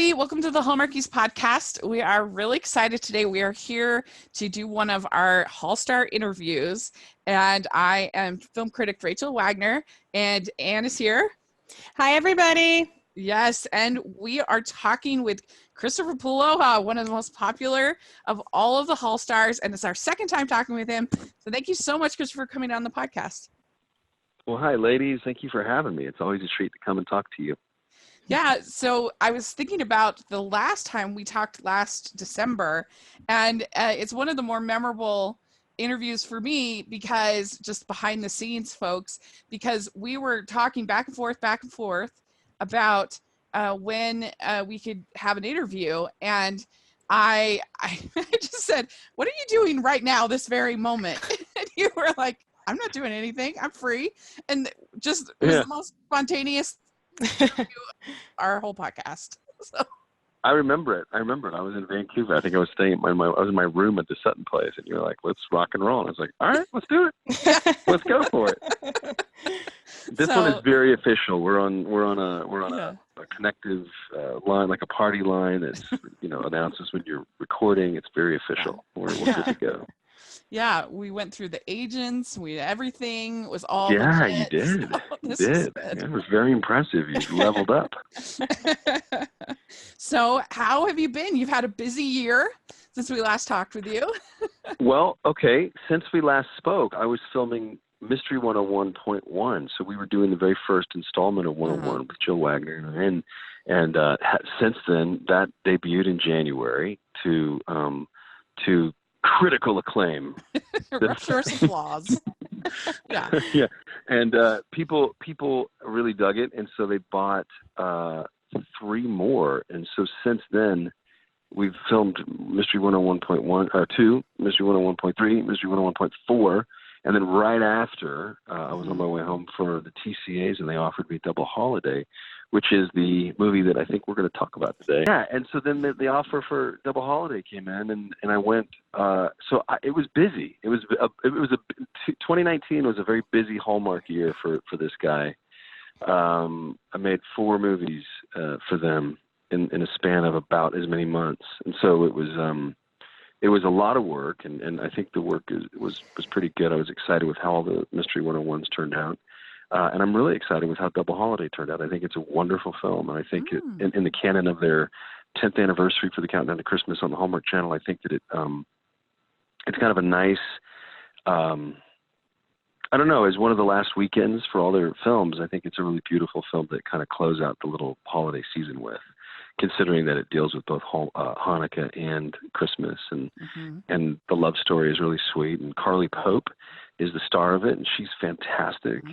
everybody. Welcome to the Hallmarkies podcast. We are really excited today. We are here to do one of our Hallstar interviews, and I am film critic Rachel Wagner, and Anne is here. Hi, everybody. Yes, and we are talking with Kristoffer Polaha, one of the most popular of all of the Hallstars, and it's our second time talking with him. So thank you so much, Kristoffer, for coming on the podcast. Well, hi, ladies. Thank you for having me. It's always a treat to come and talk to you. Yeah, so I was thinking about the last time we talked last December, and it's one of the more memorable interviews for me because just behind the scenes, folks, because we were talking back and forth about when we could have an interview, and I just said, "What are you doing right now, this very moment?" And you were like, "I'm not doing anything. I'm free," and just it was the most spontaneous. Our whole podcast. So. I remember it. I was in Vancouver. I think I was staying I was in my room at the Sutton place, and you were like, "Let's rock and roll." And I was like, "All right, let's do it. Let's go for it." This one is very official. We're on a connective line, like a party line. It's announces when you're recording. It's very official. We're good to go. Yeah, we went through the agents. Everything was all. Yeah, legit. you did. So you did. Yeah, it was very impressive. You leveled up. So, how have you been? You've had a busy year since we last talked with you. Well, okay. Since we last spoke, I was filming Mystery 101.1. So we were doing the very first installment of 101 with Jill Wagner, and since then that debuted in January to critical acclaim. Rapturous applause. Yeah. Yeah. And people really dug it, and so they bought 3 more. And so since then, we've filmed Mystery 101.1, 2, Mystery 101.3, Mystery 101.4, and then right after, I was on my way home for the TCAs, and they offered me Double Holiday, which is the movie that I think we're going to talk about today. Yeah, and so then the offer for Double Holiday came in, and I went. It was busy. 2019 was a very busy Hallmark year for this guy. I made 4 movies for them in a span of about as many months, and so it was a lot of work, and I think the work was pretty good. I was excited with how all the Mystery 101s turned out. And I'm really excited with how Double Holiday turned out. I think it's a wonderful film, and I think in the canon of their 10th anniversary for the Countdown to Christmas on the Hallmark Channel, I think that it's kind of a nice, I don't know, as one of the last weekends for all their films, I think it's a really beautiful film that kind of close out the little holiday season with, considering that it deals with both Hanukkah and Christmas, and the love story is really sweet, and Carly Pope is the star of it, and she's fantastic.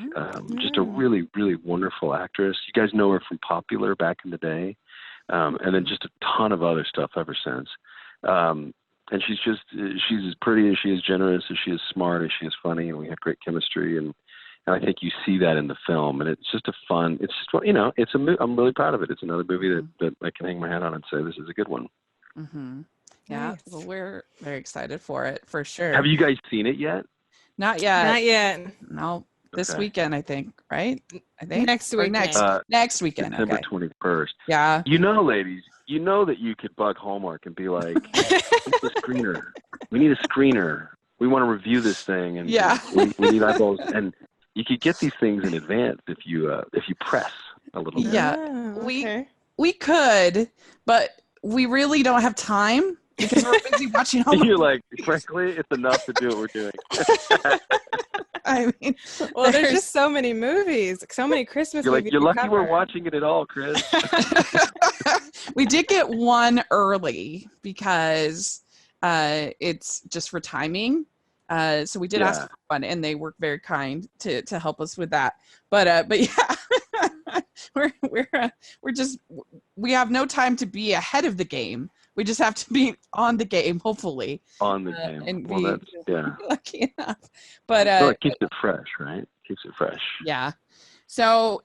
Just a really, really wonderful actress. You guys know her from Popular back in the day, and then just a ton of other stuff ever since. And she's as pretty as she is generous, as she is smart, as she is funny, and we had great chemistry, and I think you see that in the film, and it's just I'm really proud of it. It's another movie that I can hang my hat on and say this is a good one. Mm-hmm. Yeah, nice. Well, we're very excited for it, for sure. Have you guys seen it yet? Not yet. Not yet. No, this weekend, I think, right? I think next weekend. Next weekend. September 21st. Yeah. Ladies, that you could bug Hallmark and be like, we need a screener. We want to review this thing, and we need eyeballs. And you could get these things in advance if you press a little bit. Yeah, okay. we could, but we really don't have time because we're busy watching Hallmark. You're like, frankly, it's enough to do what we're doing. I mean, well, there's just so many movies, so many Christmas movies. You're lucky we're watching it at all, Chris. We did get one early because it's just for timing. So we did ask for one, and they were very kind to help us with that. But yeah, we have no time to be ahead of the game. We just have to be on the game, hopefully. On the game. And be lucky enough. But it keeps it fresh, right? Keeps it fresh. Yeah. So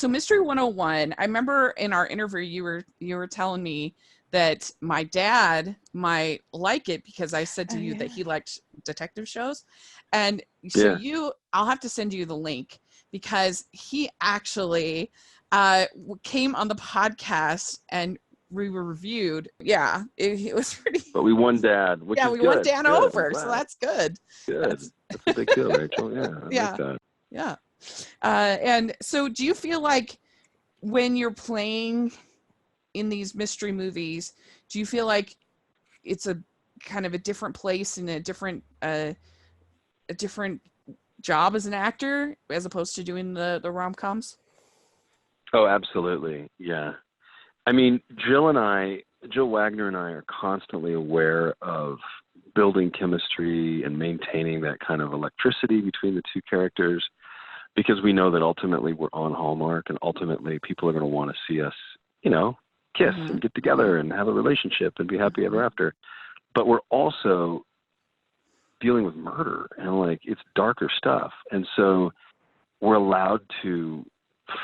Mystery 101, I remember in our interview you were telling me that my dad might like it because I said to you that he liked detective shows. And so I'll have to send you the link because he actually came on the podcast and we were reviewed. Yeah, it was pretty. But we won Dad, which is we good. won Dan Good. over, so that's good. Good. That's a big deal, Rachel. Yeah, I like that. Yeah. And so do you feel like when you're playing in these mystery movies, do you feel like it's a kind of a different place and a different job as an actor as opposed to doing the rom-coms? Oh, absolutely. Yeah. I mean, Jill Wagner and I are constantly aware of building chemistry and maintaining that kind of electricity between the two characters, because we know that ultimately we're on Hallmark, and ultimately people are going to want to see us, kiss and get together and have a relationship and be happy ever after. But we're also dealing with murder, and it's darker stuff. And so we're allowed to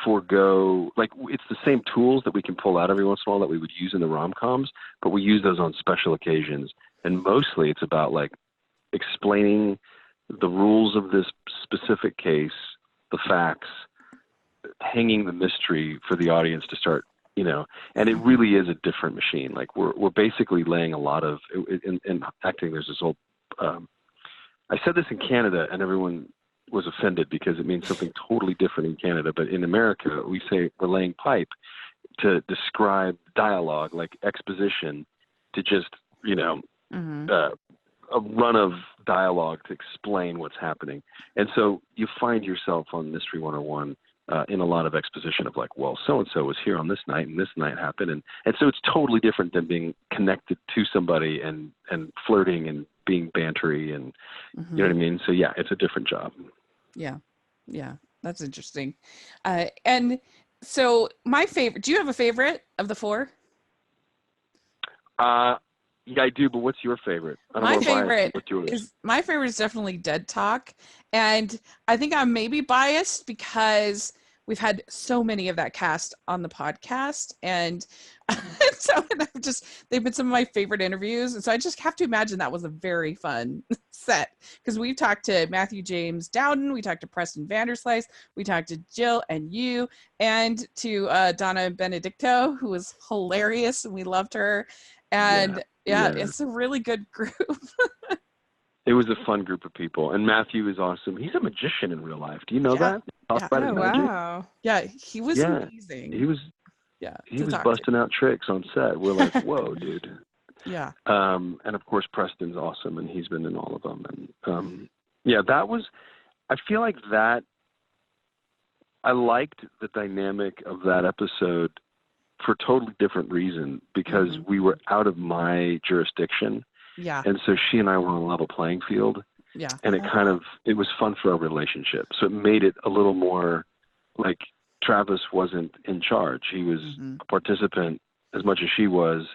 forego, it's the same tools that we can pull out every once in a while that we would use in the rom-coms, but we use those on special occasions. And mostly it's about explaining the rules of this specific case, the facts, hanging the mystery for the audience to start, and it really is a different machine. We're basically laying a lot of, in acting, there's this old, I said this in Canada and everyone was offended because it means something totally different in Canada. But in America, we say we're laying pipe to describe dialogue, like exposition, to just, a run of dialogue to explain what's happening. And so you find yourself on Mystery 101 in a lot of exposition of so-and-so was here on this night and this night happened. And so it's totally different than being connected to somebody and flirting and being bantery and you know what I mean? So yeah, it's a different job. Yeah. That's interesting. And so my favorite, do you have a favorite of the four? Yeah, I do, but what's your favorite? My favorite is definitely Dead Talk. And I think I'm maybe biased because we've had so many of that cast on the podcast. And so they've been some of my favorite interviews. And so I just have to imagine that was a very fun set, because we've talked to Matthew James Dowden, we talked to Preston Vanderslice, we talked to Jill and you, and to Donna Benedicto, who was hilarious and we loved her. And yeah, it's a really good group. It was a fun group of people. And Matthew is awesome. He's a magician in real life. Do you know that? Wow. Yeah, he was amazing. He was busting out tricks on set. We're like, whoa, dude. Yeah. And of course, Preston's awesome, and he's been in all of them. And I feel like that, I liked the dynamic of that episode for a totally different reason, because we were out of my jurisdiction. Yeah. And so she and I were on a level playing field. Yeah. And it was fun for our relationship. So it made it a little more like Travis wasn't in charge. He was a participant as much as she was.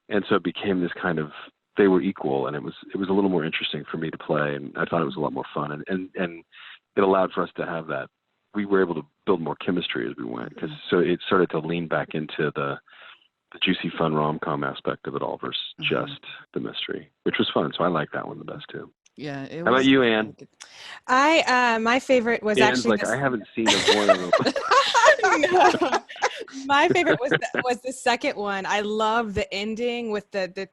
And so it became this kind of, they were equal, and it was a little more interesting for me to play. And I thought it was a lot more fun. And it allowed for us to have that. We were able to build more chemistry as we went, because so it started to lean back into the juicy, fun rom-com aspect of it all versus just the mystery, which was fun. So I like that one the best too. Yeah. How about you, Anne? My favorite was Anne's actually I haven't seen one of them. No. My favorite was the second one. I love the ending with the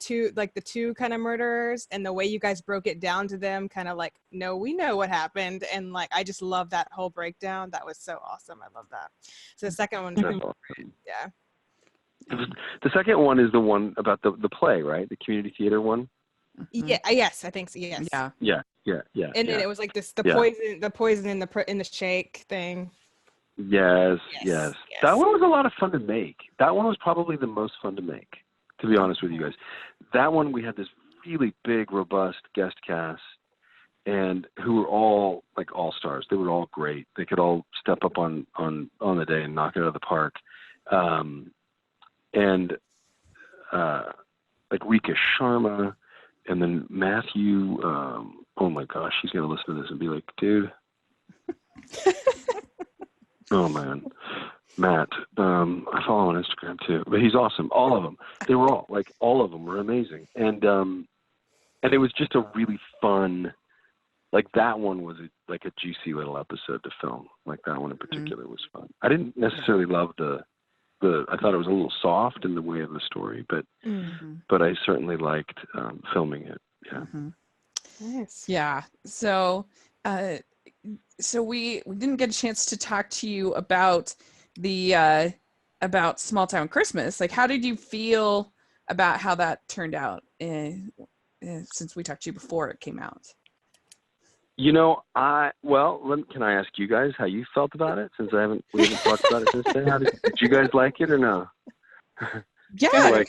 two kind of murderers, and the way you guys broke it down to them, kind of no, we know what happened, and I just love that whole breakdown. That was so awesome. I love that. So the second one, yeah. The second one is the one about the play, right? The community theater one. Yeah. Yes, I think so. Yes. Yeah. And then it was the poison in the shake thing. Yes. That one was a lot of fun to make. That one was probably the most fun to make, to be honest with you guys. That one, we had this really big, robust guest cast, and who were all all stars. They were all great. They could all step up on the day and knock it out of the park. And Rika Sharma, and then Matthew. Oh my gosh, he's gonna listen to this and be like, dude. Oh man, Matt. I follow him on Instagram too, but he's awesome. All of them. They were all of them were amazing, and it was just a really fun. That one was a juicy little episode to film. That one in particular was fun. I didn't necessarily love the I thought it was a little soft in the way of the story, but I certainly liked filming it. Yeah. Nice. Yeah. So we didn't get a chance to talk to you about the about Small Town Christmas. Like, how did you feel about how that turned out since we talked to you before it came out? You know, can I ask you guys how you felt about it, since we haven't talked about it since then? Did you guys like it or no? Yeah.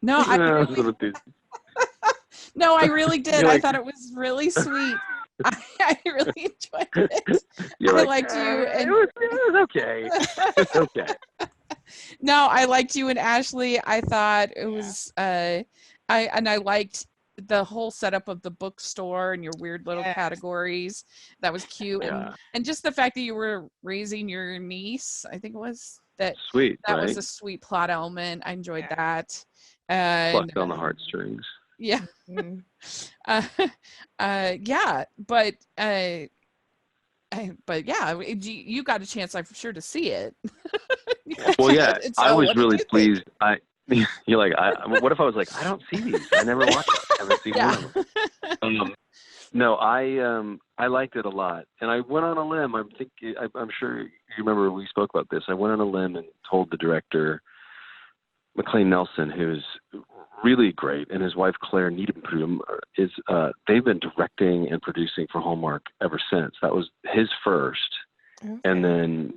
No, I really did. I thought it was really sweet. I really enjoyed it. I liked you, and it was okay. It's okay. No, I liked you and Ashley. I thought it was I liked the whole setup of the bookstore and your weird little categories. That was cute. Yeah. And just the fact that you were raising your niece, I think it was that sweet. That right? was a sweet plot element. I enjoyed that. Plucked on the heartstrings. Yeah. But yeah, you got a chance, I'm sure, to see it. Well, yeah, I was really pleased. You're like, what if I was like, I don't see these. I never watched it. I haven't seen one of them. No, I liked it a lot, and I went on a limb. I'm sure you remember we spoke about this. I went on a limb and told the director, McLean Nelson, who's really great, and his wife Claire Needham they've been directing and producing for Hallmark ever since. That was his first, and then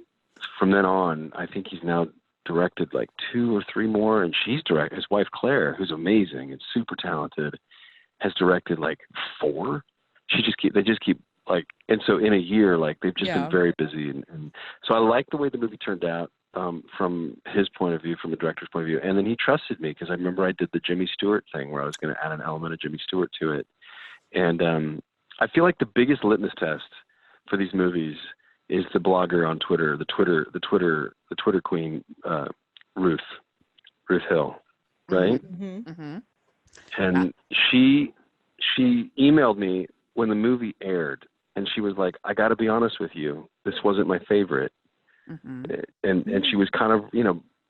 from then on, I think he's now directed like 2 or 3 more, and his wife Claire, who's amazing and super talented, has directed like 4. They just keep like, and so in a year, like they've just been very busy, and so I like the way the movie turned out. From his point of view, from the director's point of view. And then he trusted me, because I remember I did the Jimmy Stewart thing where I was going to add an element of Jimmy Stewart to it. And I feel like the biggest litmus test for these movies is the blogger on Twitter, the Twitter queen, Ruth Hill, right? And she emailed me when the movie aired, and she was like, I got to be honest with you, this wasn't my favorite. And she was kind of,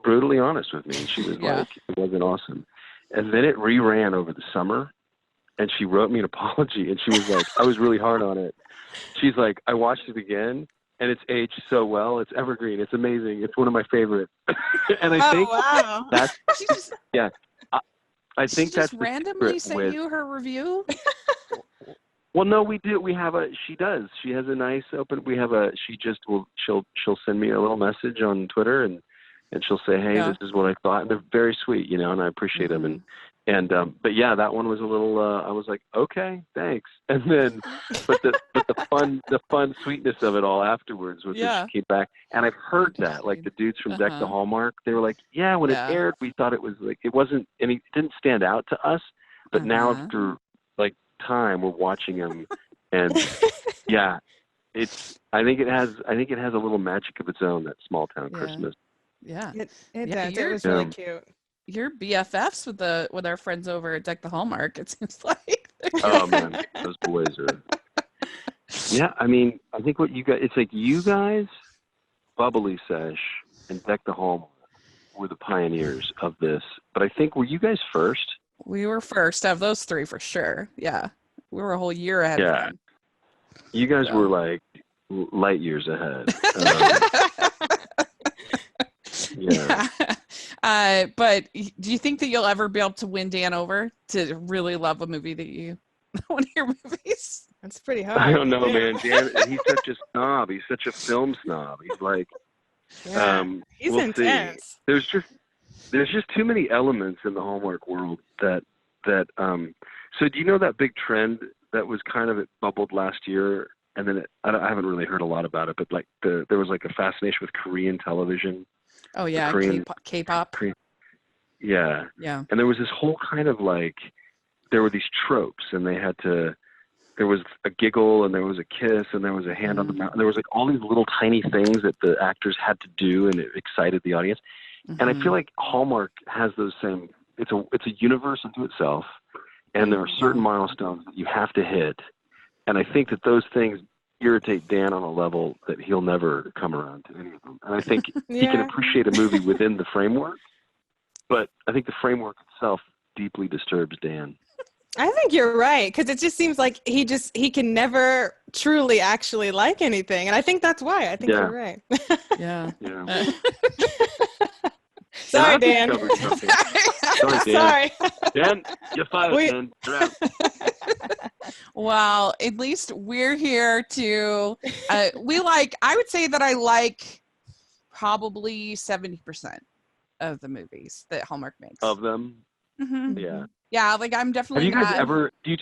brutally honest with me. She was like, it wasn't awesome. And then it reran over the summer, and she wrote me an apology, and she was like, I was really hard on it. She's like, I watched it again, and it's aged so well. It's evergreen. It's amazing. It's one of my favorites. And I think that's, I think that's randomly sent you her review. Well, no, we do. She does. She has a nice open. She'll send me a little message on Twitter, and she'll say, hey, this is what I thought. And they're very sweet, and I appreciate them. But yeah, that one was a little, I was like, okay, thanks. And then, but the fun sweetness of it all afterwards was that she came back. And I've heard that, like the dudes from Deck the Hallmark, they were like, yeah, when it aired, we thought it was like, it didn't stand out to us. But now after like time, we're watching them, and I think it has a little magic of its own, that Small Town Christmas. It does. It was really cute. You're BFFs with our friends over at Deck the Hallmark, it seems like. Oh man, those boys are. Yeah, I mean, I think what you guys, it's like you guys, Bubbly Sesh, and Deck the Hallmark were the pioneers of this. But I think, were you guys first? We were first of those 3 for sure. Yeah. We were a whole year ahead of them. You guys were like light years ahead. But do you think that you'll ever be able to win Dan over to really love a movie that one of your movies? That's pretty hard. I don't know, man. Dan, he's such a snob. He's such a film snob. He's like, he's intense. See. There's just too many elements in the Hallmark world that so do you know that big trend that was kind of, it bubbled last year, and then I haven't really heard a lot about it, but like there was like a fascination with Korean television. Oh yeah, K-pop. Yeah. And there was this whole kind of like, there were these tropes, and there was a giggle, and there was a kiss, and there was a hand on the mouth. There was like all these little tiny things that the actors had to do, and it excited the audience. And I feel like Hallmark has those same. It's a universe unto itself, and there are certain milestones that you have to hit. And I think that those things irritate Dan on a level that he'll never come around to any of them. And I think he can appreciate a movie within the framework, but I think the framework itself deeply disturbs Dan. I think you're right, because it just seems like he can never truly actually like anything, and I think that's why. I think you're right. Yeah. Sorry, Dan. Sorry. Dan, you're fired, Dan. You're out. Well, at least we're here to, I would say that I like probably 70% of the movies that Hallmark makes. Of them? Mm-hmm. Yeah. Yeah, like I'm definitely Have you guys ever, do you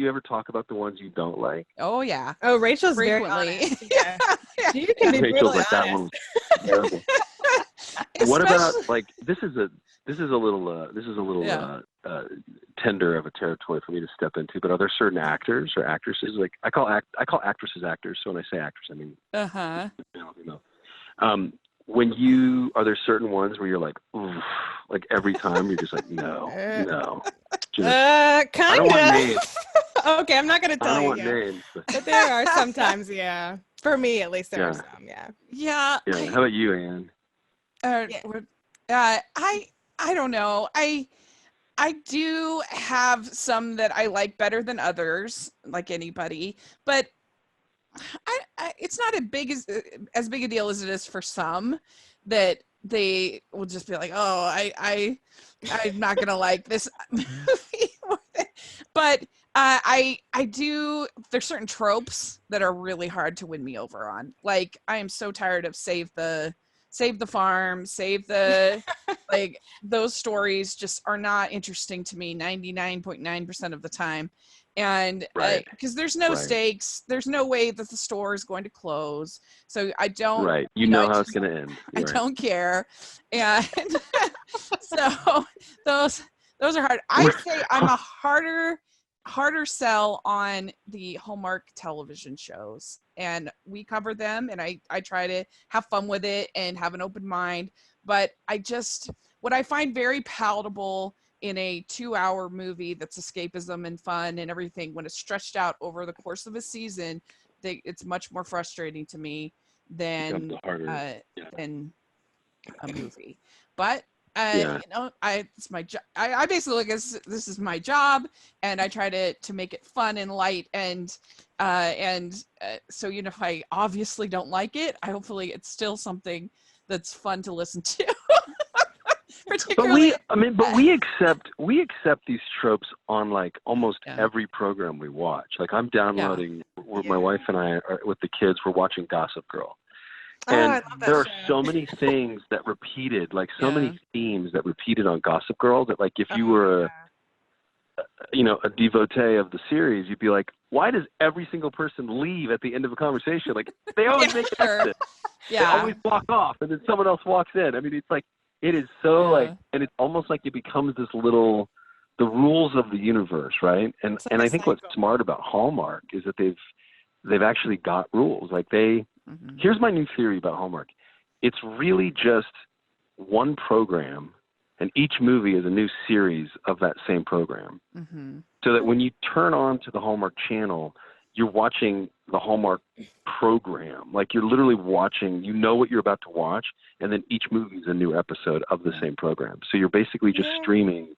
ever talk about the ones you don't like? Oh, yeah. Oh, Rachel's frequently. Very honest. Yeah. You can be Rachel's brutally like, that honest. one was terrible. What about, like, this is a little tender of a territory for me to step into, but are there certain actors or actresses, like I call actresses actors, so when I say actors I mean are there certain ones where you're like, oof, like every time you're just like, no, just, kind of. Okay, I'm not gonna tell you. I don't want names, but there are sometimes, yeah. For me, at least, there are some, yeah. How about you, Anne? I don't know. I do have some that I like better than others, like anybody, but it's not as big a deal as it is for some, that they will just be like, oh, I'm not gonna like this movie. But I do. There's certain tropes that are really hard to win me over on. Like, I am so tired of save the farm, like, those stories just are not interesting to me 99.9% of the time. And because there's no stakes, there's no way that the store is going to close. So I don't, you know how it's going to end. I don't care. And so those are hard. I'd say I'm a harder sell on the Hallmark television shows, and we cover them, and I try to have fun with it and have an open mind. But what I find very palatable in a 2-hour movie that's escapism and fun and everything, when it's stretched out over the course of a season, it's much more frustrating to me than a movie. But it's my job. I basically look at this is my job, and I try to make it fun and light, and so if I obviously don't like it, hopefully it's still something that's fun to listen to. Particularly, but we accept these tropes on like almost every program we watch. Like, I'm downloading with my wife and I are with the kids. We're watching Gossip Girl. And there are so many things that repeated, like so many themes that repeated on Gossip Girl, that like if you were a devotee of the series, you'd be like, why does every single person leave at the end of a conversation? Like, they always make an exit. They always walk off, and then someone else walks in. I mean, it's like, it is so like, and it's almost like it becomes the rules of the universe, right? And I think what's smart about Hallmark is that they've actually got rules. Like, here's my new theory about Hallmark. It's really just one program, and each movie is a new series of that same program. Mm-hmm. So that when you turn on to the Hallmark channel, you're watching the Hallmark program. Like, you're literally watching, what you're about to watch, and then each movie is a new episode of the same program. So you're basically just streaming.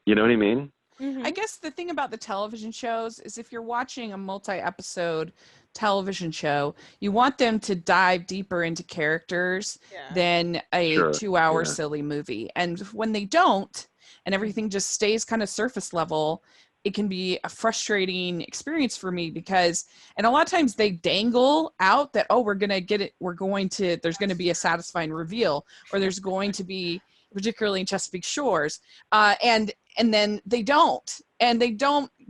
You know what I mean? Mm-hmm. I guess the thing about the television shows is if you're watching a multi-episode television show, you want them to dive deeper into characters than a 2-hour silly movie. And when they don't, and everything just stays kind of surface level, it can be a frustrating experience for me and a lot of times they dangle out that, we're going to get it. There's going to be a satisfying reveal, or there's going to be, particularly in Chesapeake Shores. And then they don't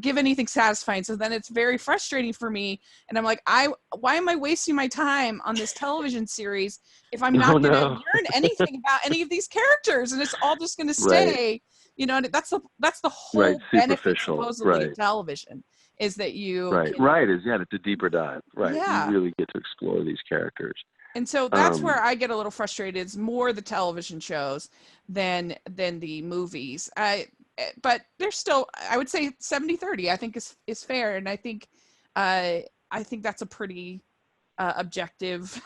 give anything satisfying. So then it's very frustrating for me. And I'm like, why am I wasting my time on this television series if I'm not going to learn anything about any of these characters? And it's all just going to stay, that's the whole benefit supposedly of television, is that you it's a deeper dive. You really get to explore these characters. And so that's where I get a little frustrated. It's more the television shows than the movies. But they're still, I would say 70-30, I think is fair. And I think I think that's a pretty objective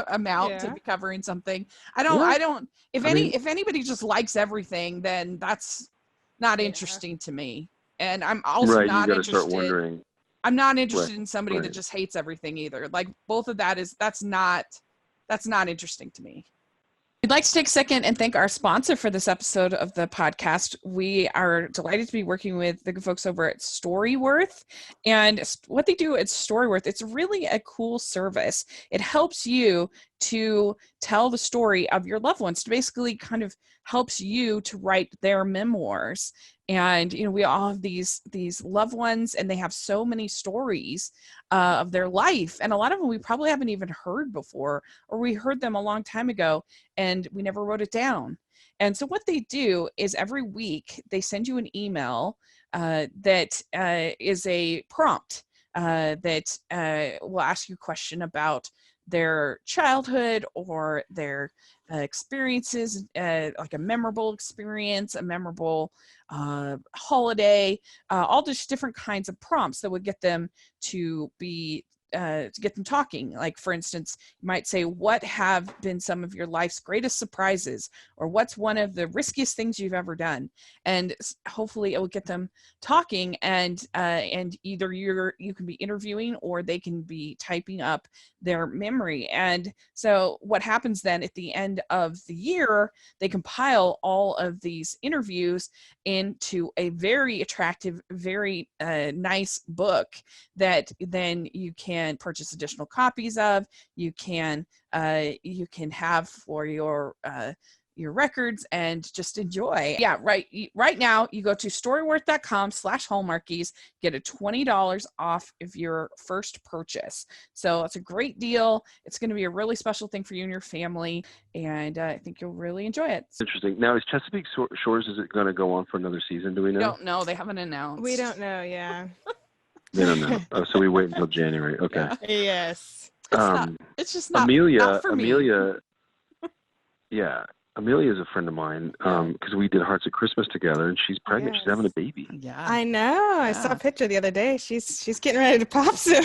amount to be covering something. I don't. If anybody just likes everything, then that's not interesting to me. And I'm also not interested. Start wondering. I'm not interested in somebody that just hates everything either. Like both of that's not interesting to me. We'd like to take a second and thank our sponsor for this episode of the podcast. We are delighted to be working with the good folks over at Storyworth. And what they do at Storyworth, it's really a cool service. It helps you to tell the story of your loved ones. It basically kind of helps you to write their memoirs. And, we all have these loved ones, and they have so many stories of their life. And a lot of them we probably haven't even heard before, or we heard them a long time ago and we never wrote it down. And so what they do is every week they send you an email that is a prompt that will ask you a question about their childhood or their experiences, like a memorable experience, a memorable holiday, all just different kinds of prompts that would get them to get them talking. Like, for instance, you might say, what have been some of your life's greatest surprises, or what's one of the riskiest things you've ever done? And hopefully it will get them talking, and either you can be interviewing or they can be typing up their memory. And so what happens then at the end of the year, they compile all of these interviews into a very attractive, very nice book that then you can purchase additional copies of. You can have for your records and just enjoy. Yeah, right now you go to storyworth.com/hallmarkies, get a $20 off of your first purchase. So it's a great deal. It's going to be a really special thing for you and your family, and I think you'll really enjoy it. Interesting. Now, is Chesapeake Shores, is it going to go on for another season? Do we know? Don't know. They haven't announced. We don't know. Yeah. They don't know. Oh, so we wait until January. Okay. Yeah. Yes. It's just not. Amelia. Not for me. Yeah. Amelia is a friend of mine because we did Hearts of Christmas together, and she's pregnant. Yes. She's having a baby. Yeah. I know. I saw a picture the other day. She's getting ready to pop soon.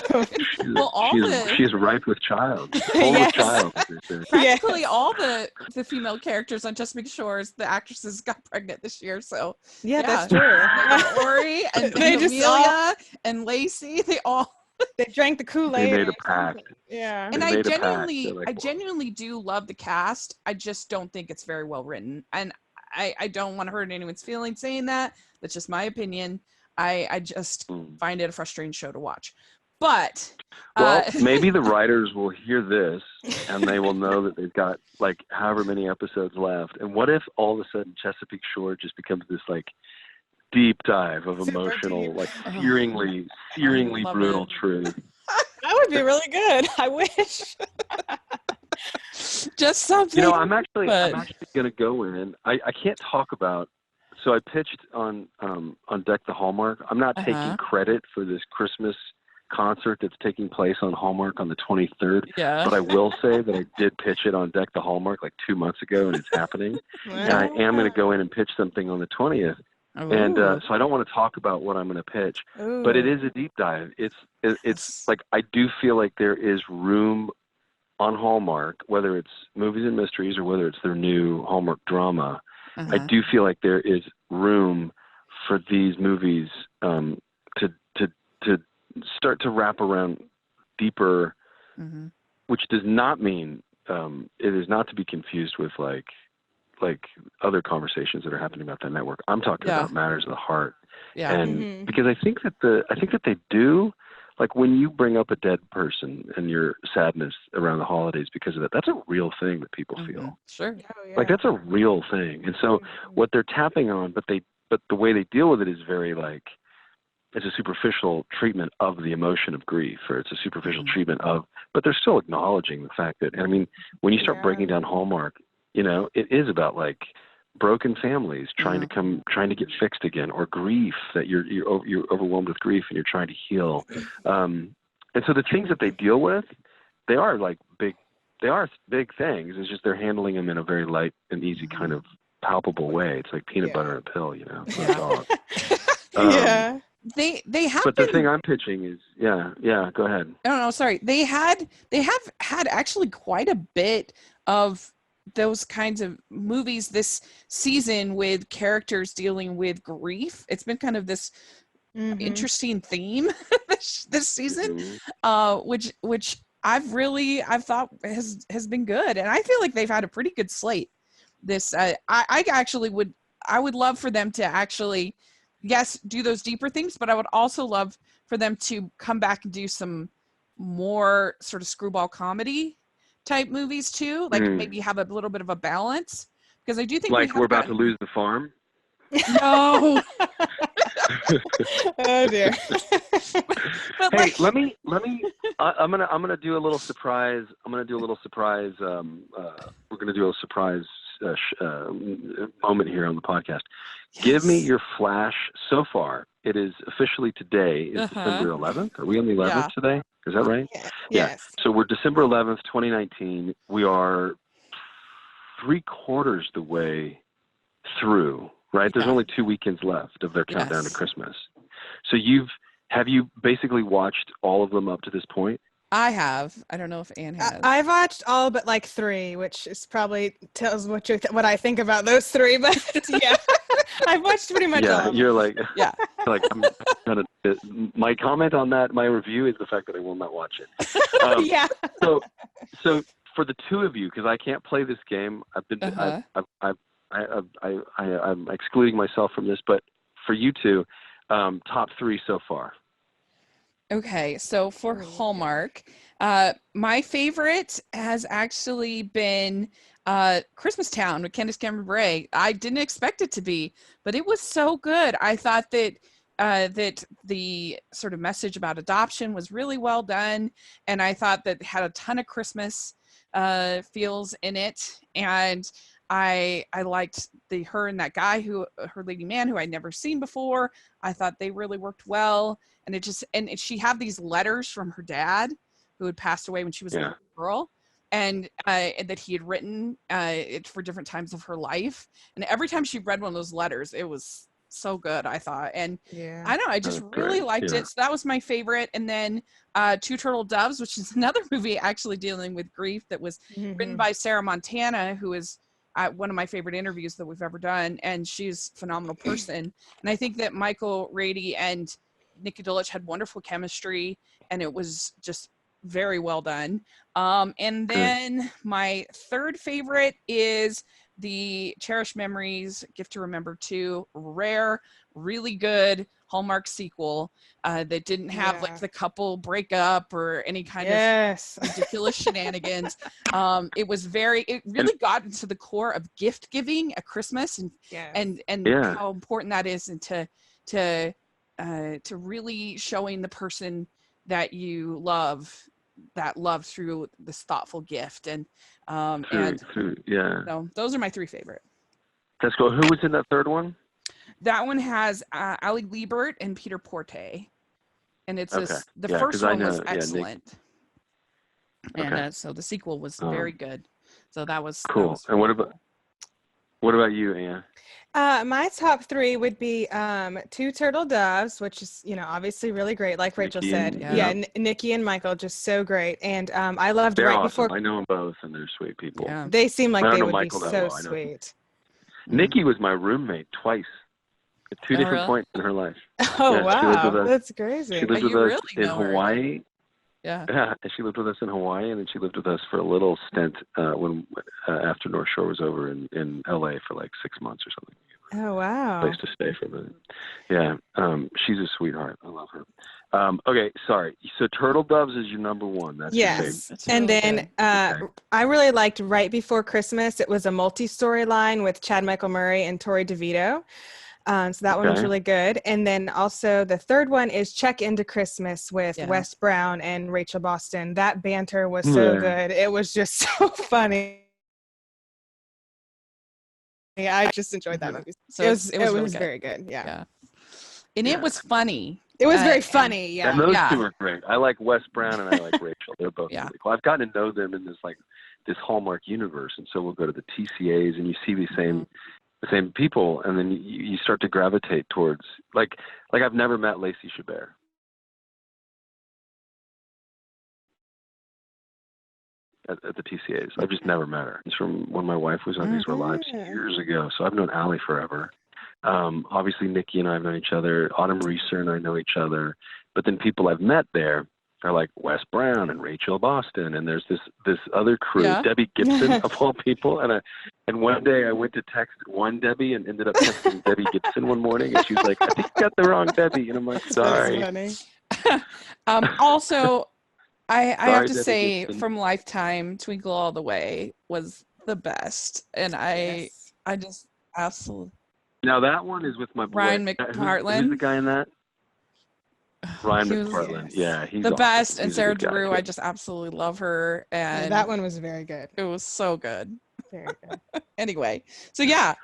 She's ripe with child. Yes. With child. Practically all the female characters on Chesapeake Shores, the actresses got pregnant this year. So yeah, that's true. Ori and Amelia and Lacey, they drank the Kool-Aid. They made a pact. Yeah. And I genuinely do love the cast. I just don't think it's very well written. And I don't want to hurt anyone's feelings saying that. That's just my opinion. I just find it a frustrating show to watch. But maybe the writers will hear this and they will know that they've got like however many episodes left. And what if all of a sudden Chesapeake Shore just becomes this like deep dive of emotional, like searingly brutal truth? That would be really good. I wish. Just something. I'm actually going to go in. I can't talk about. So I pitched on Deck the Hallmark. I'm not taking credit for this Christmas concert that's taking place on Hallmark on the 23rd. Yeah. But I will say that I did pitch it on Deck the Hallmark like 2 months ago, and it's happening. Wow. And I am going to go in and pitch something on the 20th. Ooh. And so I don't want to talk about what I'm going to pitch, but it is a deep dive. It's like I do feel like there is room on Hallmark, whether it's movies and mysteries or whether it's their new Hallmark drama. I do feel like there is room for these movies to start to wrap around deeper, which does not mean it is not to be confused with like other conversations that are happening about that network. I'm talking about matters of the heart. Yeah. And because I think that they do, like when you bring up a dead person and your sadness around the holidays because of that, that's a real thing that people feel. Sure. Oh, yeah. Like that's a real thing. And so what they're tapping on, but the way they deal with it is very like, it's a superficial treatment of the emotion of grief, or it's a superficial treatment of, but they're still acknowledging the fact that, I mean, when you start breaking down Hallmark, it is about like broken families trying to get fixed again, or grief that you're overwhelmed with grief and you're trying to heal. And so the things that they deal with, they are big things. It's just they're handling them in a very light and easy kind of palpable way. It's like peanut butter and a pill, for a dog. they have But been, the thing I'm pitching is, yeah, go ahead. oh no, sorry. They have had actually quite a bit of those kinds of movies this season with characters dealing with grief. It's been kind of this interesting theme this season, which I've thought has been good, and I feel like they've had a pretty good slate. This I actually would love for them to actually, yes, do those deeper things, but I would also love for them to come back and do some more sort of screwball comedy type movies too, like maybe have a little bit of a balance, because I do think like we're about to lose the farm. No. Oh dear. But Hey, like, let me. I'm gonna do a little surprise. We're gonna do a surprise moment here on the podcast. yes. Give me your flash so far. It is officially today. Is December 11th? Are we on the 11th today? Is that right? Yeah. Yeah. Yes. So we're December 11th, 2019. We are 3/4 the way through. Right? There's only 2 weekends left of their countdown to Christmas. So have you basically watched all of them up to this point? I have. I don't know if Anne has. I've watched all but like 3, which is probably tells what I think about those 3. But yeah, I've watched pretty much all. You're like, yeah. Like I'm gonna. My comment on that, my review is the fact that I will not watch it. Yeah. So for the two of you, because I can't play this game, I'm excluding myself from this, but for you two, top 3 so far. Okay, so for Hallmark, my favorite has actually been Christmas Town with Candace Cameron Bure. I didn't expect it to be, but it was so good. I thought that that the sort of message about adoption was really well done, and I thought that it had a ton of Christmas feels in it, and I liked her and that guy her leading man who I'd never seen before. I thought they really worked well, and she had these letters from her dad who had passed away when she was a little girl, and that he had written it for different times of her life. And every time she read one of those letters, it was so good, I thought. And I don't know, I just really liked it. So that was my favorite. And then Two Turtle Doves, which is another movie actually dealing with grief, that was written by Sarah Montana, who is one of my favorite interviews that we've ever done, and she's a phenomenal person. And I think that Michael Rady and Nikki Dulich had wonderful chemistry, and it was just very well done. And then my third favorite is the Cherished Memories, Gift to Remember 2, rare, really good Hallmark sequel that didn't have like the couple breakup or any kind of ridiculous shenanigans. It really got into the core of gift giving at Christmas and how important that is, and to really showing the person that you love that love through this thoughtful gift. And so those are my 3 favorite. That's cool. Who was in that third one? That one has Ali Liebert and Peter Porte, and it's the first one was excellent, and so the sequel was very good. So that was cool. That was and what about you, Anne? My top 3 would be Two Turtle Doves, which is obviously really great, like Rachel said. Nikki and Michael, just so great. And I loved they're right awesome. before. I know them both, and they're sweet people. Yeah. They seem like they would Michael be so sweet. Nikki was my roommate twice at 2 different points in her life. Oh, wow. That's crazy. She lived with us in Hawaii. Yeah, and she lived with us in Hawaii, and then she lived with us for a little stint after North Shore was over in LA for like 6 months or something. Oh, wow. Place to stay for a minute. Yeah, she's a sweetheart. I love her. Okay, sorry. So Turtle Doves is your number 1. That's your favorite. And then I really liked Right Before Christmas. It was a multi-storyline with Chad Michael Murray and Tori DeVito. So that one was really good. And then also the third one is Check Into Christmas with Wes Brown and Rachel Boston. That banter was so good. It was just so funny. Yeah, I just enjoyed that movie. So it was really very good. Yeah. And it was funny. It was very funny. And those two are great. I like Wes Brown and I like Rachel. They're both really cool. I've gotten to know them in this Hallmark universe, and so we'll go to the TCAs and you see these same the same people, and then you start to gravitate towards like I've never met Lacey Chabert. At the TCAs. I've just never met her. It's from when my wife was on These Were Lives years ago. So I've known Allie forever. Obviously, Nikki and I have known each other. Autumn Reeser and I know each other. But then people I've met there are like Wes Brown and Rachel Boston. And there's this other crew, Debbie Gibson of all people. And one day I went to text one Debbie and ended up texting Debbie Gibson one morning. And she was like, I think you got the wrong Debbie. And I'm like, sorry. That's funny. Also, I have to Debbie say, Gibson. from Lifetime, Twinkle All the Way was the best, and I just absolutely. Now that one is with my boy Ryan McPartlin. Who's the guy in that? Ryan He was- McPartlin. Yeah, he's the awesome. best, and He's a Sarah good guy, Drew. too. I just absolutely love her, and That one was very good. it was so good. Very good. Anyway, so yeah,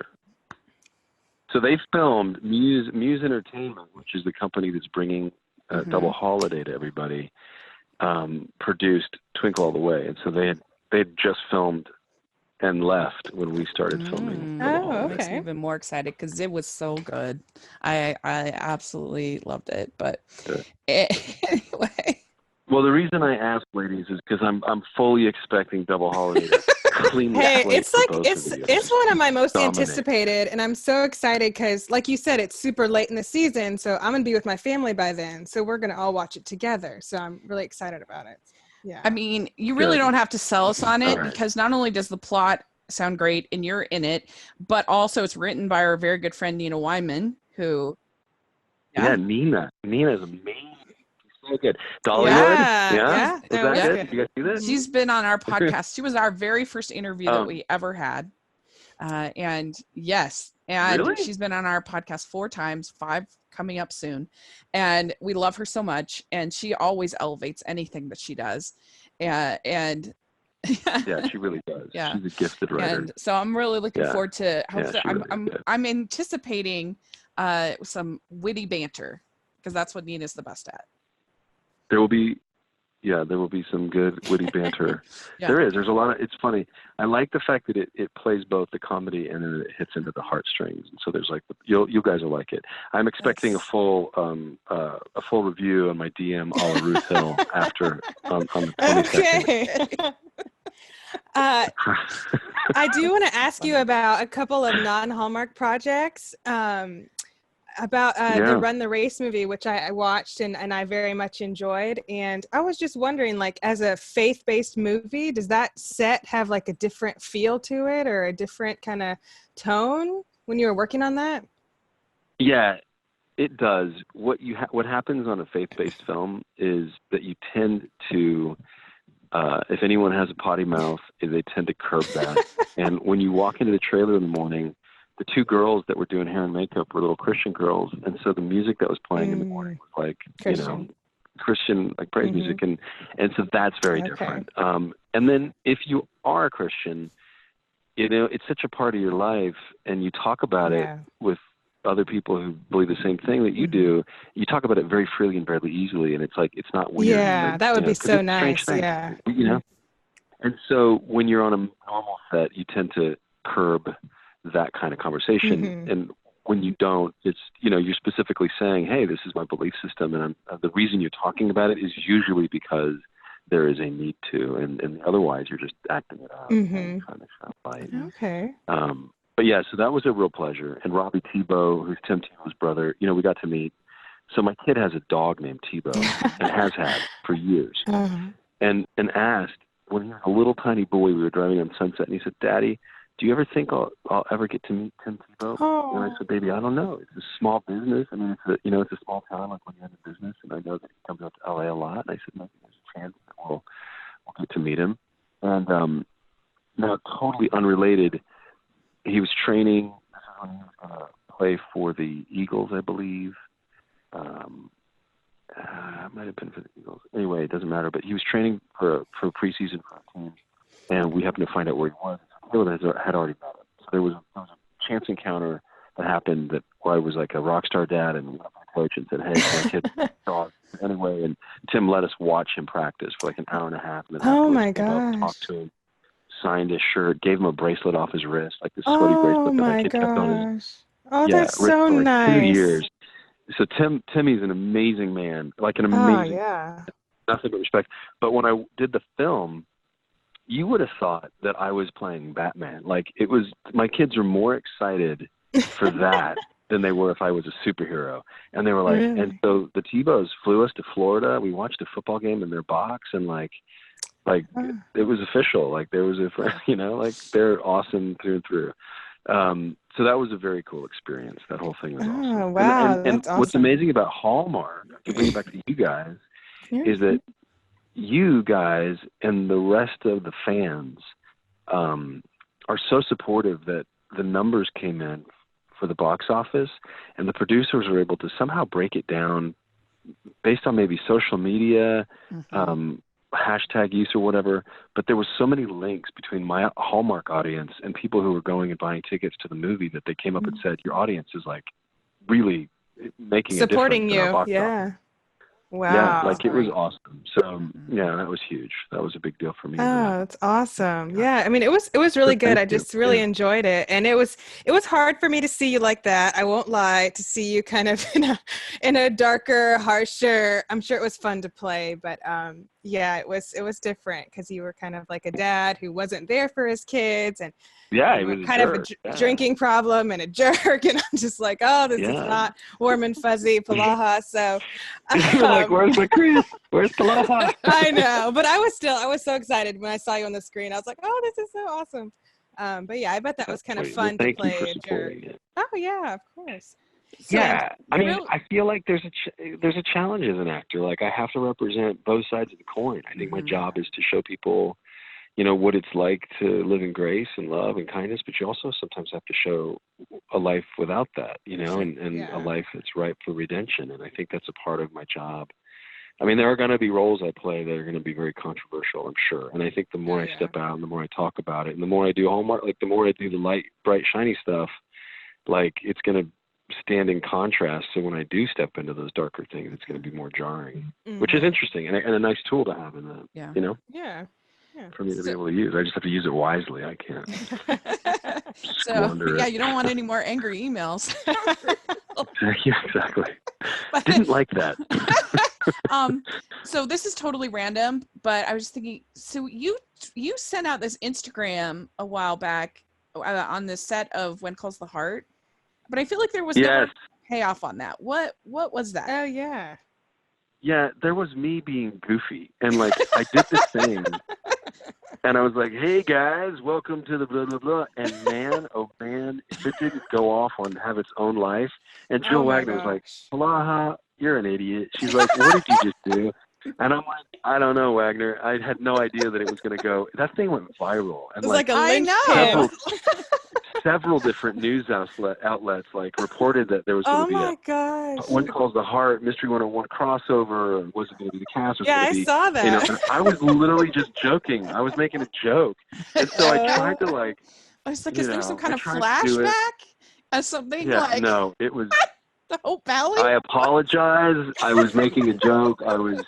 So they filmed Muse Entertainment, which is the company that's bringing Double Holiday to everybody. Produced Twinkle All the Way, and so they had just filmed and left when we started filming. Double Holiday. Makes me even more excited because it was so good. I absolutely loved it. But anyway, Well, the reason I asked, ladies, is because I'm fully expecting Double Holiday to clean the Hey, slate it's for like both of you. it's one of my most Dominate. anticipated, and I'm so excited because, like you said, it's super late in the season, so I'm gonna be with my family by then, so we're gonna all watch it together. So I'm really excited about it. Yeah. I mean, you really don't have to sell us on it All right. because not only does the plot sound great and you're in it, but also it's written by our very good friend Nina Wyman, who Nina is amazing. She's so good. Dollywood. Yeah. Was No, that it was good? good. Did you guys see that? she's been on our podcast. She was our very first interview that we ever had. And yes, and Really? she's been on our podcast 4 times, 5 coming up soon. And we love her so much. And she always elevates anything that she does. And Yeah, she really does. Yeah. She's a gifted writer. and so I'm really looking forward to hopefully she really is good. I'm anticipating some witty banter because that's what Nina's the best at. There will be some good witty banter. Yeah. There's a lot of, it's funny. I like the fact that it plays both the comedy and then it hits into the heartstrings. And so there's like, you guys will like it. I'm expecting a full review on my DM a la Ruth Hill after on the 22nd. Okay. I do want to ask you about a couple of non-Hallmark projects. About the Run the Race movie, which I watched and I very much enjoyed. And I was just wondering, like, as a faith-based movie, does that set have like a different feel to it or a different kind of tone when you were working on that? Yeah, it does. What happens on a faith-based film is that you tend to, if anyone has a potty mouth, they tend to curb that. And when you walk into the trailer in the morning, the 2 girls that were doing hair and makeup were little Christian girls, and so the music that was playing in the morning was like Christian like praise music, and so that's very different. And then if you are a Christian, it's such a part of your life, and you talk about it with other people who believe the same thing that you do. You talk about it very freely and very easily, and it's like it's not weird. Yeah, like, that would be so it's a strange nice. thing, you know. And so when you're on a normal set, you tend to curb that kind of conversation. And when you don't, it's, you're specifically saying, hey, this is my belief system. And the reason you're talking about it is usually because there is a need to, and otherwise you're just acting it out and trying to sound light. Okay. But yeah, so that was a real pleasure. And Robbie Tebow, who's Tim Tebow's brother, we got to meet. So my kid has a dog named Tebow and has had for years. And asked, when he was a little tiny boy, we were driving on Sunset, and he said, Daddy, do you ever think I'll ever get to meet Tim Tebow? Oh. And I said, baby, I don't know. It's a small business. I mean, it's a small town, like when you're in the business, and I know that he comes out to LA a lot. And I said, maybe there's a chance that we'll get to meet him. And now, totally unrelated, he was training. This is when he was going to play for the Eagles, I believe. It might have been for the Eagles. Anyway, it doesn't matter. But he was training for preseason for a team, and we happened to find out where he was. Taylor had already met him. So there was a chance encounter that happened where I was like a rock star dad and went up to the coach and said, hey, my kid's dog. Anyway, and Tim let us watch him practice for like an hour and a half. And then Oh my afterwards, gosh. talk to him. signed his shirt, gave him a bracelet off his wrist, like this sweaty bracelet that my kid kept on his That's wrist so for like nice. 2 years. So Timmy's an amazing man, like an amazing, nothing but respect. But when I did the film, you would have thought that I was playing Batman. Like it was, my kids are more excited for that than they were if I was a superhero. And they were like, Really? and so the Tebows flew us to Florida. We watched a football game in their box, and like it was official. Like there was like they're awesome through and through. So that was a very cool experience. That whole thing was awesome. Oh, wow. And That's awesome. what's amazing about Hallmark, to bring it back to you guys, is that you guys and the rest of the fans are so supportive that the numbers came in for the box office, and the producers were able to somehow break it down based on maybe social media, hashtag use or whatever, but there was so many links between my Hallmark audience and people who were going and buying tickets to the movie that they came up and said, your audience is like really making supporting a difference in our box you. office. Wow. Yeah, like it was awesome. So yeah, that was huge. That was a big deal for me. Oh, that's awesome. Yeah. I mean, it was really good. I just really enjoyed it. And it was hard for me to see you like that. I won't lie, to see you kind of in a darker, harsher. I'm sure it was fun to play, but yeah, it was different because you were kind of like a dad who wasn't there for his kids, and he was kind of a drinking problem and a jerk, and I'm just like, oh, this is not warm and fuzzy Polaha. So you're like, where's my Chris? Where's Polaha? I know, but I was so excited when I saw you on the screen. I was like, oh, this is so awesome. But yeah, I bet that was kind of fun to play a jerk. Oh yeah, of course. So, I mean, I feel like there's a challenge as an actor. Like I have to represent both sides of the coin. I think my job is to show people, what it's like to live in grace and love and kindness, but you also sometimes have to show a life without that, and a life that's ripe for redemption. And I think that's a part of my job. I mean, there are going to be roles I play that are going to be very controversial, I'm sure. And I think the more I step out and the more I talk about it and the more I do Hallmark, like the more I do the light, bright, shiny stuff, like it's going to stand in contrast. So when I do step into those darker things, it's going to be more jarring, which is interesting and a nice tool to have in that, for me to be able to use. I just have to use it wisely. I can't. You don't want any more angry emails. Yeah, exactly. Didn't like that. So this is totally random, but I was just thinking, so you sent out this Instagram a while back on the set of When Calls the Heart, but I feel like there was no payoff on that. What was that? Oh yeah. Yeah, there was me being goofy, and like I did this thing, and I was like, "Hey guys, welcome to the blah blah blah." And man, oh man, if it didn't go off and have its own life. And Jill Wagner was like, "Polaha, you're an idiot." She's like, "What did you just do?" And I'm like, "I don't know, Wagner. I had no idea that it was going to go." That thing went viral, and it was like a linchpin. Several different news outlets like reported that there was going to be a When Calls the Heart Mystery 101 crossover, and was it going to be the cast? I saw that. And I was literally just joking. I was making a joke, and so I tried to I was like, is there some kind of flashback? As something like? No, it was the Hope Valley. I apologize. I was making a joke. I was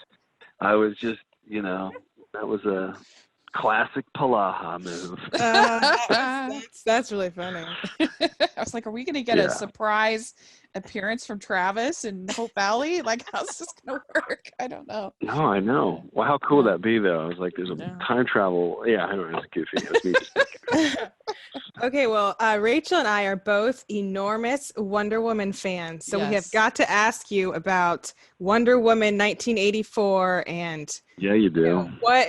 just, that was a classic Polaha move. That's really funny. I was like, are we going to get a surprise appearance from Travis in Hope Valley? Like, how's this going to work? I don't know. No, I know. Well, how cool would that be, though? I was like, there's a time travel. Yeah, I don't know. It's goofy. It was me just Okay, well, Rachel and I are both enormous Wonder Woman fans. So we have got to ask you about Wonder Woman 1984 and... Yeah, you do. What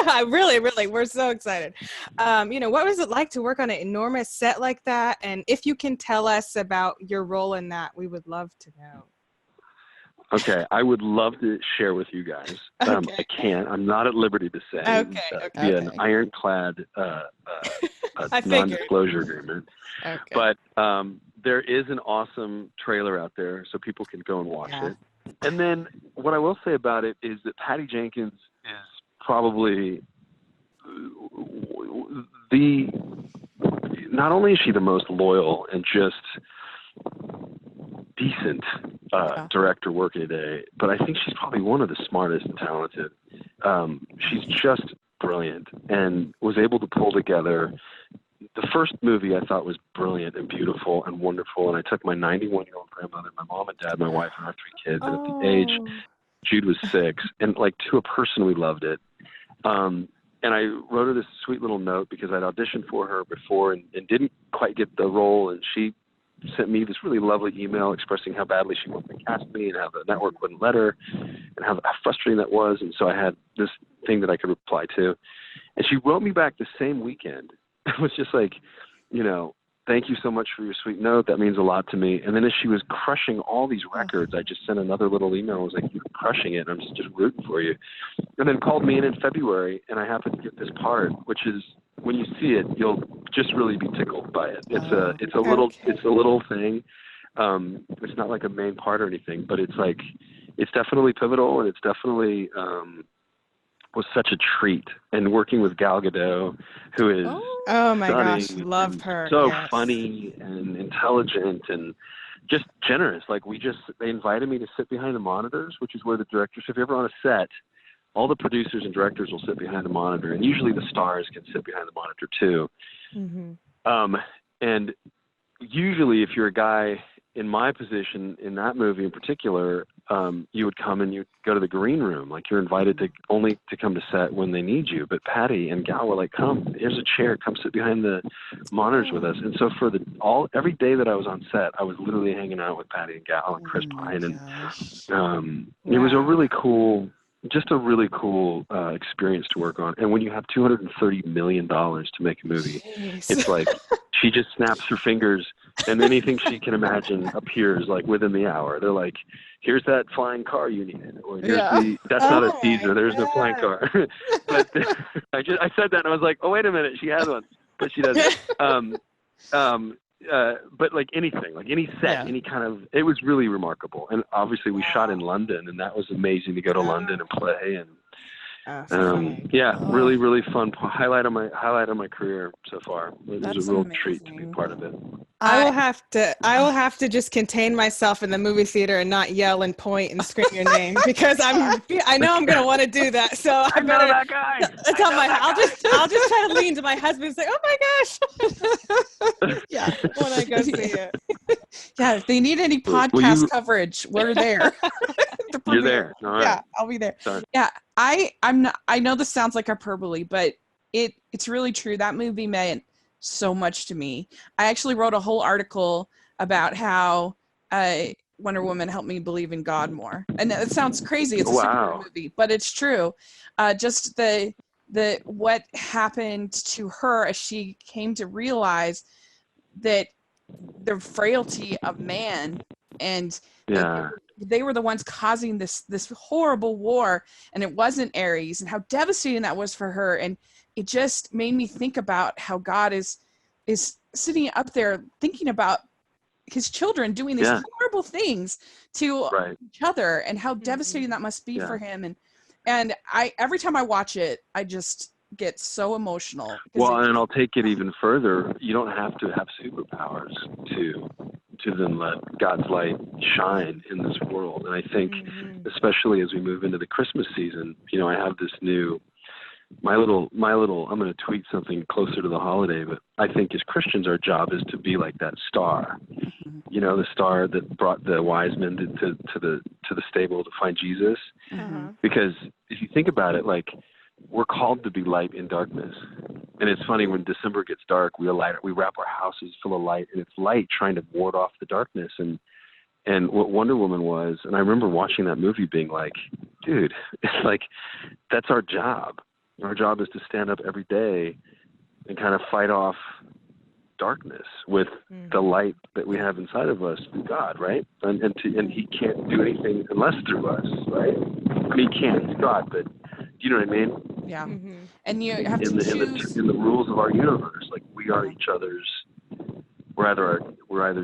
I really, we're so excited. What was it like to work on an enormous set like that? And if you can tell us about your role in that, we would love to know. Okay, I would love to share with you guys. I can't. I'm not at liberty to say. Okay. An ironclad non-disclosure agreement. Okay. But there is an awesome trailer out there, so people can go and watch it. And then what I will say about it is that Patty Jenkins is probably not only is she the most loyal and just decent director working today, but I think she's probably one of the smartest and talented. She's just brilliant, and was able to pull together. The first movie I thought was brilliant and beautiful and wonderful, and I took my 91-year-old grandmother, my mom and dad, my wife, and our 3 kids, and at the age, Jude was 6, and like to a person, we loved it. And I wrote her this sweet little note because I'd auditioned for her before and didn't quite get the role, and she sent me this really lovely email expressing how badly she wanted to cast me and how the network wouldn't let her and how frustrating that was. And so I had this thing that I could reply to. And she wrote me back the same weekend. It was just like, you know, thank you so much for your sweet note. That means a lot to me. And then as she was crushing all these records, I just sent another little email. I was like, you're crushing it. I'm just rooting for you. And then called me in February, and I happened to get this part, which is, when you see it, you'll just really be tickled by it. It's a little thing. It's not like a main part or anything, but it's like, it's definitely pivotal, and it's definitely was such a treat. And working with Gal Gadot, who is oh my gosh, loved her. So funny and intelligent and just generous. Like they invited me to sit behind the monitors, which is where the directors, if you're ever on a set, all the producers and directors will sit behind the monitor, and usually the stars can sit behind the monitor too. Mm-hmm. And usually if you're a guy in my position in that movie in particular, you would come and you'd go to the green room. Like, you're invited to only to come to set when they need you. But Patty and Gal were like, come, here's a chair, come sit behind the monitors with us. And so for every day that I was on set, I was literally hanging out with Patty and Gal and Chris Pine. And it was a really cool experience to work on. And when you have $230 million to make a movie, it's like she just snaps her fingers and anything she can imagine appears like within the hour. They're like, here's that flying car you needed, or that's not a teaser, there's no flying car. But I said that and I was like, oh, wait a minute, she has one, but she doesn't. But like anything, like any set, any kind of, it was really remarkable. And obviously we shot in London, and that was amazing to go to London and play. And really, really fun highlight of my career so far. It was a real treat to be part of it. I will have to just contain myself in the movie theater and not yell and point and scream your name, because I know I'm gonna want to do that. So I know that guy. I'll just try to lean to my husband and say, "Oh my gosh!" Yeah, when I go see it. Yeah, if they need any podcast coverage, we're there. You're there. All right. Yeah, I'll be there. Sorry. Yeah, I'm not. I know this sounds like hyperbole, but it's really true. That movie meant so much to me. I actually wrote a whole article about how Wonder Woman helped me believe in God more. And it sounds crazy. It's a superhero movie, but it's true. Just the what happened to her as she came to realize that the frailty of man, and they were the ones causing this horrible war, and it wasn't Ares, and how devastating that was for her. And it just made me think about how God is sitting up there thinking about his children doing these horrible things to each other, and how devastating that must be for him. And I, every time I watch it, I just get so emotional. Well, and I'll take it even further. You don't have to have superpowers to then let God's light shine in this world. And I think, especially as we move into the Christmas season, you know, I have this new, my little, I'm going to tweet something closer to the holiday, but I think as Christians, our job is to be like that star, you know, the star that brought the wise men to the stable to find Jesus. Because if you think about it, like, we're called to be light in darkness. And it's funny, when December gets dark, we wrap our houses full of light, and it's light trying to ward off the darkness. And what Wonder Woman was, and I remember watching that movie being like, dude, it's like, that's our job. Our job is to stand up every day and kind of fight off darkness with the light that we have inside of us through God, right? And he can't do anything unless through us, right? I mean, he can, he's God, but you know what I mean? Yeah. And you have to choose in the rules of our universe. Like, we are each other's. We're either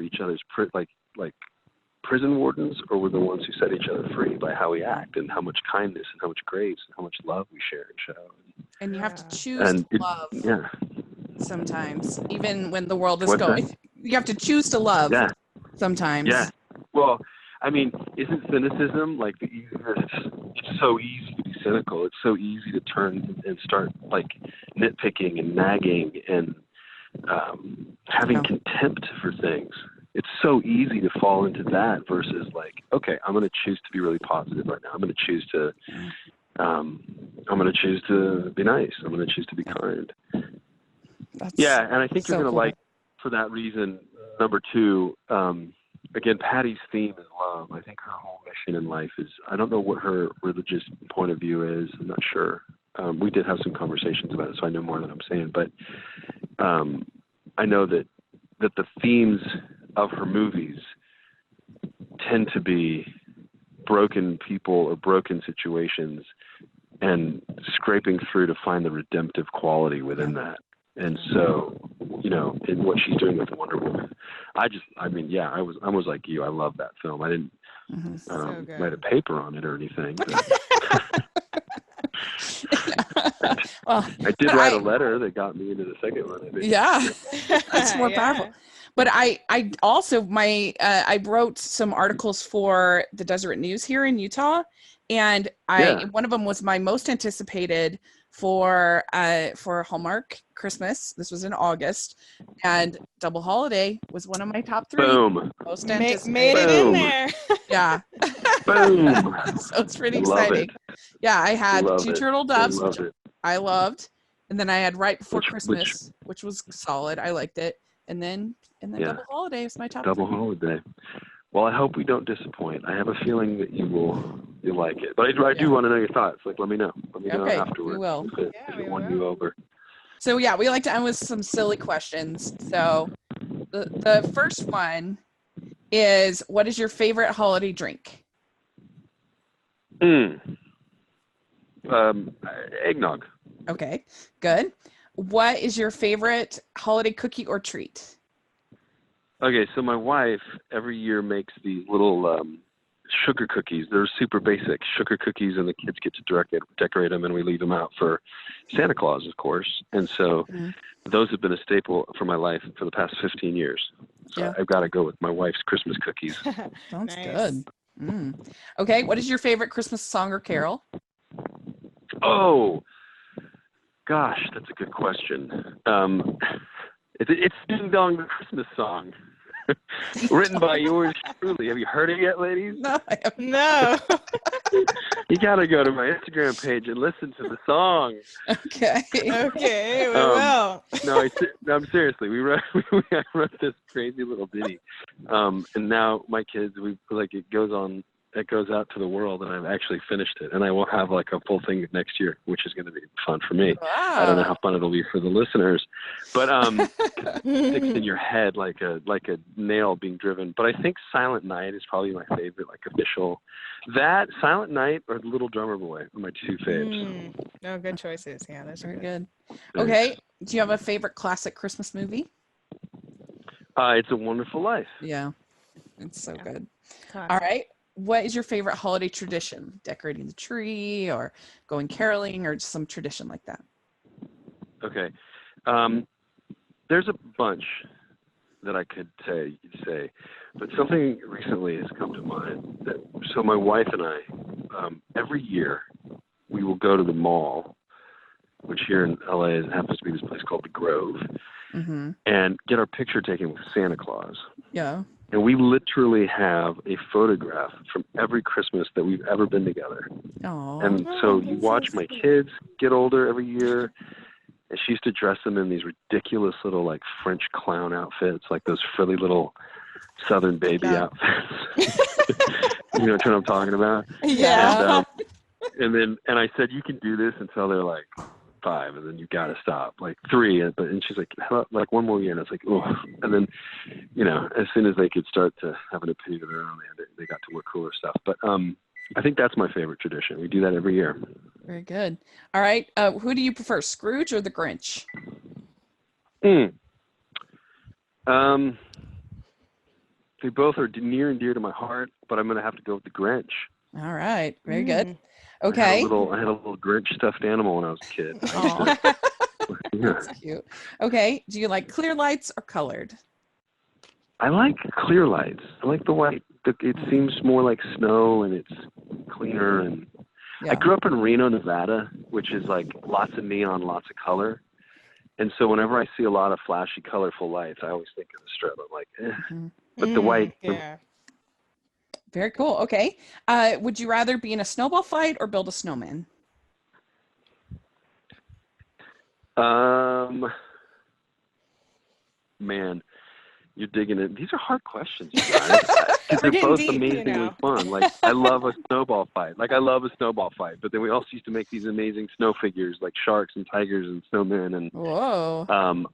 each other's like prison wardens, or we're the ones who set each other free by how we act and how much kindness and how much grace and how much love we share and show. And you have to choose to love. Yeah. Sometimes, even when the world is you have to choose to love. Yeah. Sometimes. Yeah. Well, I mean, isn't cynicism like the easiest? It's so easy to be cynical. It's so easy to turn and start like nitpicking and nagging and having contempt for things. It's so easy to fall into that versus like, okay, I'm going to choose to be really positive right now. I'm going to choose to be nice. I'm going to choose to be kind. And I think you're going to like, for that reason, number 2, again, Patty's theme is love. I think her whole mission in life is, I don't know what her religious point of view is. I'm not sure. We did have some conversations about it, so I know more than I'm saying. But I know that the themes of her movies tend to be broken people or broken situations and scraping through to find the redemptive quality within that. And so, you know, in what she's doing with Wonder Woman, I was like you. I love that film. I didn't write a paper on it or anything. Well, I did write a letter that got me into the second one, I think. Yeah, that's more powerful. But I also I wrote some articles for the Deseret News here in Utah, and one of them was my most anticipated for Hallmark Christmas. This was in August, and Double Holiday was one of my top 3. Boom. Most anticipated. Made it in there. Yeah. Boom. So it's pretty exciting. Yeah, I had Two Turtle Doves, which I loved, and then I had Right Before Christmas, which was solid. I liked it, and then Double Holiday is my top. Double Holiday. Well, I hope we don't disappoint. I have a feeling that you'll like it. But I do want to know your thoughts. Like, let me know. Let me know afterwards. We will. If it won you over. So, yeah, we like to end with some silly questions. So, the first one is, what is your favorite holiday drink? Eggnog. Okay, good. What is your favorite holiday cookie or treat? Okay, so my wife every year makes these little sugar cookies. They're super basic sugar cookies, and the kids get to decorate them, and we leave them out for Santa Claus, of course. And so those have been a staple for my life for the past 15 years. So I've got to go with my wife's Christmas cookies. Sounds good. Okay, what is your favorite Christmas song or carol? Oh, gosh, that's a good question. It's Ding Dong the Christmas Song, written by yours truly. Have you heard it yet, ladies? No, I have No. You gotta go to my Instagram page and listen to the song. Okay. Okay, we will. No, I'm seriously. I wrote this crazy little ditty, and now my kids, it goes out to the world, and I've actually finished it, and I will have like a full thing next year, which is going to be fun for me. Wow. I don't know how fun it'll be for the listeners, but it sticks in your head like a nail being driven. But I think Silent Night is probably my favorite, like official. That Silent Night or The Little Drummer Boy are my 2 faves. No, good choices. Yeah, that's very good. Okay, do you have a favorite classic Christmas movie? It's A Wonderful Life. Yeah, it's so good. Classic. All right. What is your favorite holiday tradition? Decorating the tree or going caroling or just some tradition like that? Okay. There's a bunch that I could say, but something recently has come to mind. So my wife and I, every year, we will go to the mall, which here in LA happens to be this place called the Grove, and get our picture taken with Santa Claus. Yeah. And we literally have a photograph from every Christmas that we've ever been together. Aww. And so you watch my kids get older every year, and she used to dress them in these ridiculous little like French clown outfits, like those frilly little Southern baby outfits. You know what I'm talking about? Yeah. And I said, you can do this until they're like 5, and then you got to stop, like 3. And she's like one more year, and I was like, oh. And then, you know, as soon as they could start to have an opinion of their own, they got to wear cooler stuff. But I think that's my favorite tradition. We do that every year. Very good. All right. Who do you prefer, Scrooge or the Grinch? They both are near and dear to my heart, but I'm going to have to go with the Grinch. All right. Very good. Okay. I had a little Grinch stuffed animal when I was a kid. That's cute. Okay. Do you like clear lights or colored? I like clear lights. I like the white. It seems more like snow, and it's cleaner, and I grew up in Reno, Nevada, which is like lots of neon, lots of color. And so whenever I see a lot of flashy, colorful lights, I always think of the Strip. I'm like, But the white. Yeah. Very cool. Okay. Would you rather be in a snowball fight or build a snowman? Man, you're digging it. These are hard questions, you guys. Because they're both deep, amazingly fun. Like, I love a snowball fight. But then we also used to make these amazing snow figures like sharks and tigers and snowmen. And Whoa.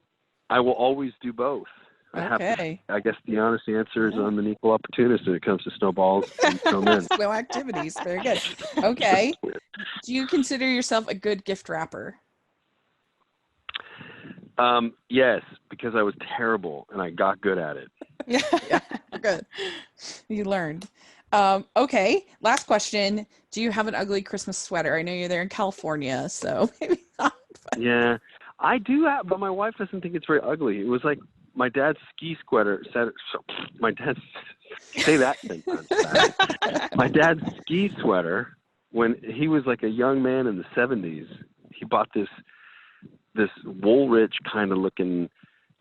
I will always do both. I guess the honest answer is I'm an equal opportunist when it comes to snowballs and snowmen. Snow activities. Very good. Okay. Do you consider yourself a good gift wrapper? Yes, because I was terrible and I got good at it. Yeah, good. You learned. Okay. Last question. Do you have an ugly Christmas sweater? I know you're there in California, so maybe not. Yeah, I do have, but my wife doesn't think it's very ugly. It was like my dad's ski sweater. My dad's ski sweater, when he was like a young man in the 70s, he bought this Woolrich kind of looking,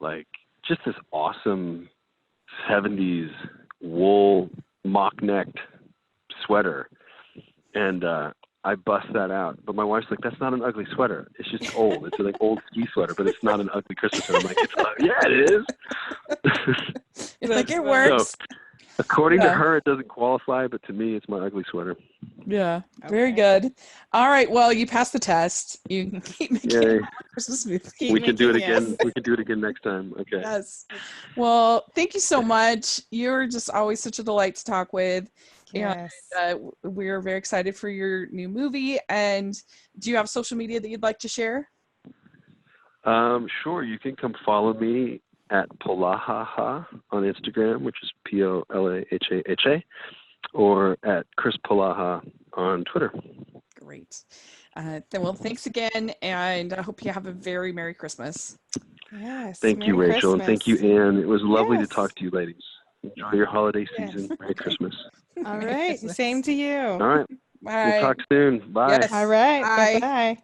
like just this awesome 70s wool mock-necked sweater. And I bust that out. But my wife's like, that's not an ugly sweater. It's just old. It's like old ski sweater, but it's not an ugly Christmas sweater. I'm like, yeah, it is. Like, it works. So, according to her, it doesn't qualify, but to me, it's my ugly sweater. Yeah, very good. All right, well, you passed the test. You can keep making Christmas movies. We can do it again. We can do it again next time. Okay. Yes. Well, thank you so much. You're just always such a delight to talk with. Yes. And we're very excited for your new movie. And do you have social media that you'd like to share? Sure. You can come follow me at Polaha on Instagram, which is Polahaha, or at Chris Polaha on Twitter. Great. Well, thanks again, and I hope you have a very Merry Christmas. Yes. Thank you, Merry Rachel, Christmas. and thank you, Anne. It was lovely to talk to you, ladies. Enjoy your holiday season. Merry Christmas. All right. Same to you. All right. Bye. We'll talk soon. Bye. Yes. All right. Bye. Bye-bye.